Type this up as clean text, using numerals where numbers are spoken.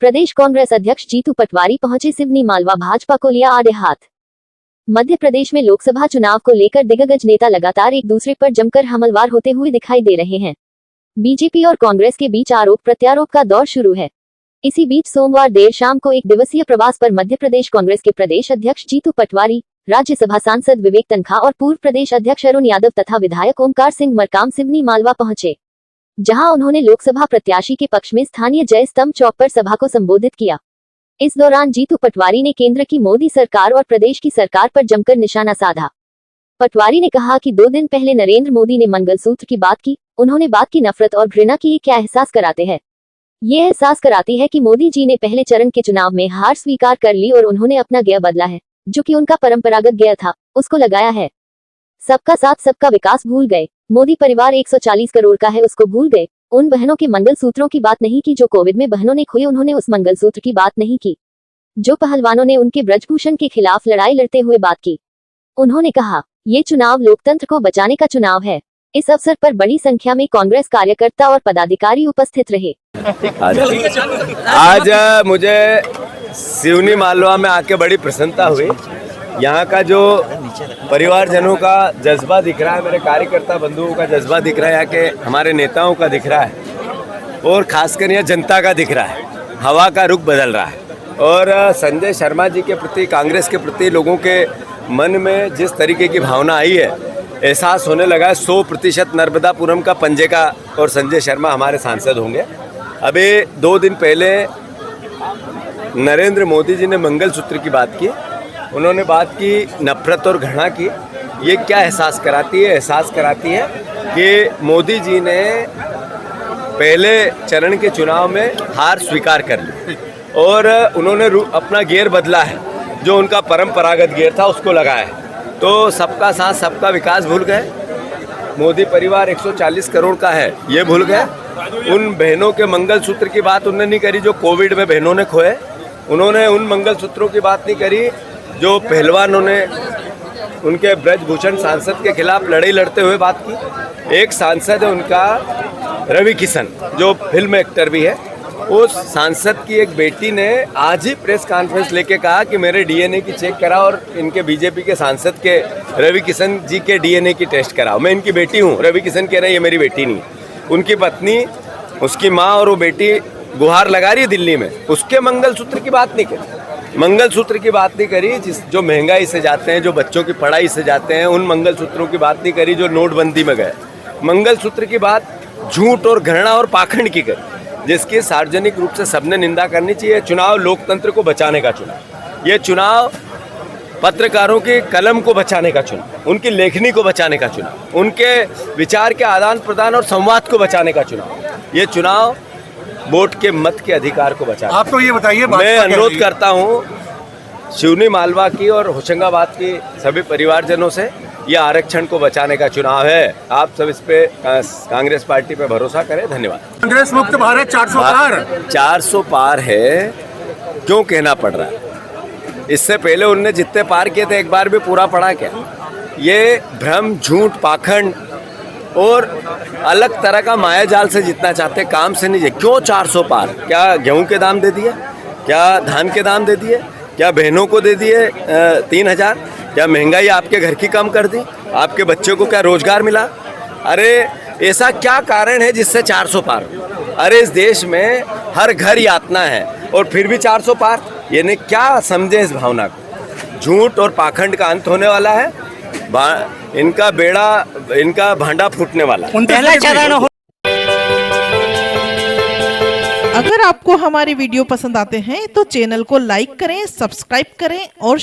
प्रदेश कांग्रेस अध्यक्ष जीतू पटवारी पहुंचे सिवनी मालवा, भाजपा को लिया आड़े हाथ। मध्य प्रदेश में लोकसभा चुनाव को लेकर दिग्गज नेता लगातार एक दूसरे पर जमकर हमलावर होते हुए दिखाई दे रहे हैं। बीजेपी और कांग्रेस के बीच आरोप प्रत्यारोप का दौर शुरू है। इसी बीच सोमवार देर शाम को एक दिवसीय प्रवास पर मध्य प्रदेश कांग्रेस के प्रदेश अध्यक्ष जीतू पटवारी, राज्यसभा सांसद विवेक तनखा और पूर्व प्रदेश अध्यक्ष अरुण यादव तथा विधायक ओमकार सिंह मरकाम सिवनी मालवा पहुंचे, जहां उन्होंने लोकसभा प्रत्याशी के पक्ष में स्थानीय जय स्तंभ चौक पर सभा को संबोधित किया। इस दौरान जीतू पटवारी ने केंद्र की मोदी सरकार और प्रदेश की सरकार पर जमकर निशाना साधा। पटवारी ने कहा कि 2 दिन पहले नरेंद्र मोदी ने मंगलसूत्र की बात की। उन्होंने बात की नफरत और घृणा की। ये क्या एहसास कराते हैं? ये एहसास कराती है कि मोदी जी ने पहले चरण के चुनाव में हार स्वीकार कर ली और उन्होंने अपना गेय बदला है, जो कि उनका परंपरागत गेय था, उसको लगाया है। सबका साथ सबका विकास भूल गए। मोदी परिवार 140 करोड़ का है, उसको भूल गए। उन बहनों के मंगलसूत्रों की बात नहीं की जो कोविड में बहनों ने खोए। उन्होंने उस मंगलसूत्र की बात नहीं की जो पहलवानों ने उनके ब्रजभूषण के खिलाफ लड़ाई लड़ते हुए बात की। उन्होंने कहा, ये चुनाव लोकतंत्र को बचाने का चुनाव है। इस अवसर पर बड़ी संख्या में कांग्रेस कार्यकर्ता और पदाधिकारी उपस्थित रहे। आज मुझे सिवनी मालवा में आके बड़ी प्रसन्नता हुई। यहाँ का जो परिवारजनों का जज्बा दिख रहा है, मेरे कार्यकर्ता बंधुओं का जज्बा दिख रहा है, यहाँ के हमारे नेताओं का दिख रहा है और खासकर यहाँ जनता का दिख रहा है। हवा का रुख बदल रहा है और संजय शर्मा जी के प्रति, कांग्रेस के प्रति लोगों के मन में जिस तरीके की भावना आई है, एहसास होने लगा है 100% नर्मदापुरम का पंजे का और संजय शर्मा हमारे सांसद होंगे। अभी 2 दिन पहले नरेंद्र मोदी जी ने मंगलसूत्र की बात की। उन्होंने बात की नफरत और घृणा की। ये क्या एहसास कराती है? एहसास कराती है कि मोदी जी ने पहले चरण के चुनाव में हार स्वीकार कर ली और उन्होंने अपना गियर बदला है, जो उनका परंपरागत गियर था उसको लगाया है। तो सबका साथ सबका विकास भूल गए। मोदी परिवार 140 करोड़ का है, ये भूल गए। उन बहनों के मंगलसूत्र की बात उन्होंने नहीं करी जो कोविड में बहनों ने खोए। उन्होंने उन मंगलसूत्रों की बात नहीं करी जो पहलवानों ने उनके ब्रजभूषण सांसद के खिलाफ लड़ाई लड़ते हुए बात की। एक सांसद है उनका रवि किशन, जो फिल्म एक्टर भी है। उस सांसद की एक बेटी ने आज ही प्रेस कॉन्फ्रेंस लेके कहा कि मेरे डीएनए की चेक कराओ और इनके बीजेपी के सांसद के रवि किशन जी के डीएनए की टेस्ट कराओ। मैं इनकी बेटी हूँ। रवि किशन कह रहे हैं ये मेरी बेटी नहीं। उनकी पत्नी, उसकी माँ और वो बेटी गुहार लगा रही है दिल्ली में। उसके मंगलसूत्र की बात नहीं करी। मंगलसूत्र की बात नहीं करी जो महंगाई से जाते हैं, जो बच्चों की पढ़ाई से जाते हैं, उन मंगलसूत्रों की बात नहीं करी जो नोटबंदी में गए। मंगलसूत्र की बात झूठ और घृणा और पाखंड की करी, जिसकी सार्वजनिक रूप से सबने निंदा करनी चाहिए। चुनाव लोकतंत्र को बचाने का चुनाव, ये चुनाव पत्रकारों की कलम को बचाने का चुनाव, उनकी लेखनी को बचाने का चुनाव, उनके विचार के आदान प्रदान और संवाद को बचाने का चुनाव। ये चुनाव वोट के मत के अधिकार को बचाना। आप तो ये बताइए, मैं अनुरोध करता हूँ सिवनी मालवा की और होशंगाबाद की सभी परिवारजनों से, यह आरक्षण को बचाने का चुनाव है। आप सब इस पे कांग्रेस पार्टी पे भरोसा करें। धन्यवाद। कांग्रेस मुक्त भारत 400 पार 400 पार है, क्यों कहना पड़ रहा है? इससे पहले उनने जितने पार किए थे एक बार भी पूरा पड़ा क्या? ये भ्रम, झूठ, पाखंड और अलग तरह का माया जाल से जितना चाहते, काम से नहीं। क्यों 400 पार? क्या गेहूं के दाम दे दिए? क्या धान के दाम दे दिए? क्या बहनों को दे दिए 3000? क्या महंगाई आपके घर की कम कर दी? आपके बच्चों को क्या रोजगार मिला? अरे ऐसा क्या कारण है जिससे 400 पार? अरे इस देश में हर घर यातना है और फिर भी 400 पार? यानी क्या समझे इस भावना को? झूठ और पाखंड का अंत होने वाला है। इनका बेड़ा, इनका भांडा फूटने वाला है। अगर आपको हमारे वीडियो पसंद आते हैं तो चैनल को लाइक करें, सब्सक्राइब करें और